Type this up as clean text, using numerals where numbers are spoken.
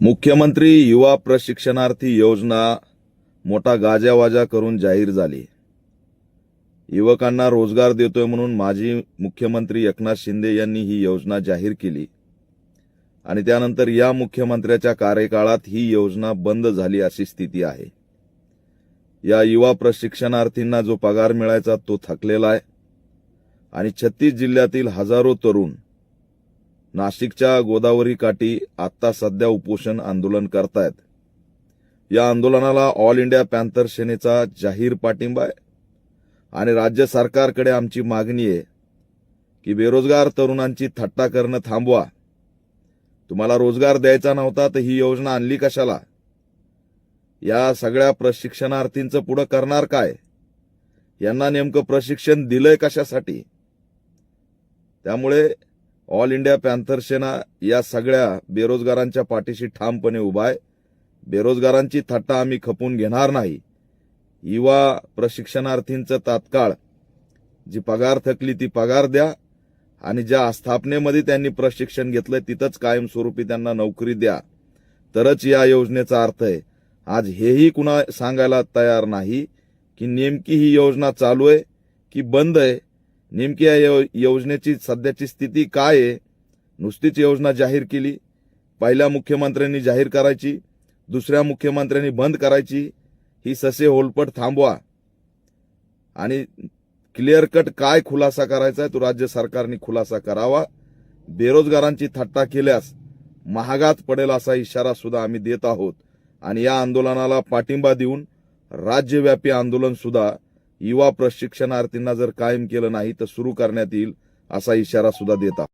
मुख्यमंत्री युवा प्रशिक्षणार्थी योजना मोठा गाजावाजा करून जाहीर झाली। युवकांना रोजगार देतोय म्हणून माजी मुख्यमंत्री एकनाथ शिंदे यांनी ही योजना जाहीर केली आणि त्यानंतर या मुख्यमंत्र्याच्या कार्यकाळात ही योजना बंद झाली अशी स्थिती आहे। या युवा प्रशिक्षणार्थींना जो पगार मिळायचा तो थकलेला आहे आणि 36 जिल्ह्यातील हजारो तरुण नाशिकच्या गोदावरी काठी आता सध्या उपोषण आंदोलन करतायत। या आंदोलनाला ऑल इंडिया पॅंथर सेनेचा जाहीर पाठिंबा आहे आणि राज्य सरकारकडे आमची मागणी आहे की बेरोजगार तरुणांची थट्टा करणं थांबवा। तुम्हाला रोजगार द्यायचा नव्हता तर ही योजना आणली कशाला? या सगळ्या प्रशिक्षणार्थींचं पुढे करणार काय? यांना नेमकं प्रशिक्षण दिलंय कशासाठी? त्यामुळे ऑल इंडिया पॅंथर सेना या सगळ्या बेरोजगारांच्या पाठीशी ठामपणे उभा आहे। बेरोजगारांची थट्टा आम्ही खपून घेणार नाही। युवा प्रशिक्षणार्थींचं तात्काळ जी पगार थकली ती पगार द्या आणि ज्या आस्थापनेमध्ये त्यांनी प्रशिक्षण घेतलंय तिथंच कायमस्वरूपी त्यांना नोकरी द्या, तरच या योजनेचा अर्थ आहे। आज हेही कुणा सांगायला तयार नाही की नेमकी ही योजना चालू आहे की बंद आहे, नेमकी या योजनेची सध्याची स्थिती काय आहे। नुसतीच योजना जाहीर केली, पहिल्या मुख्यमंत्र्यांनी जाहीर करायची, दुसऱ्या मुख्यमंत्र्यांनी बंद करायची। ही ससे होलपट थांबवा आणि क्लिअर कट काय खुलासा करायचा आहे तो राज्य सरकारने खुलासा करावा। बेरोजगारांची थट्टा केल्यास महागात पडेल असा इशारा सुद्धा आम्ही देत आहोत आणि या आंदोलनाला पाठिंबा देऊन राज्यव्यापी आंदोलन सुद्धा युवा प्रशिक्षणार्थींना जर कायम केलं नाही तर सुरू करण्यात येईल असा इशारा सुद्धा देत आहोत।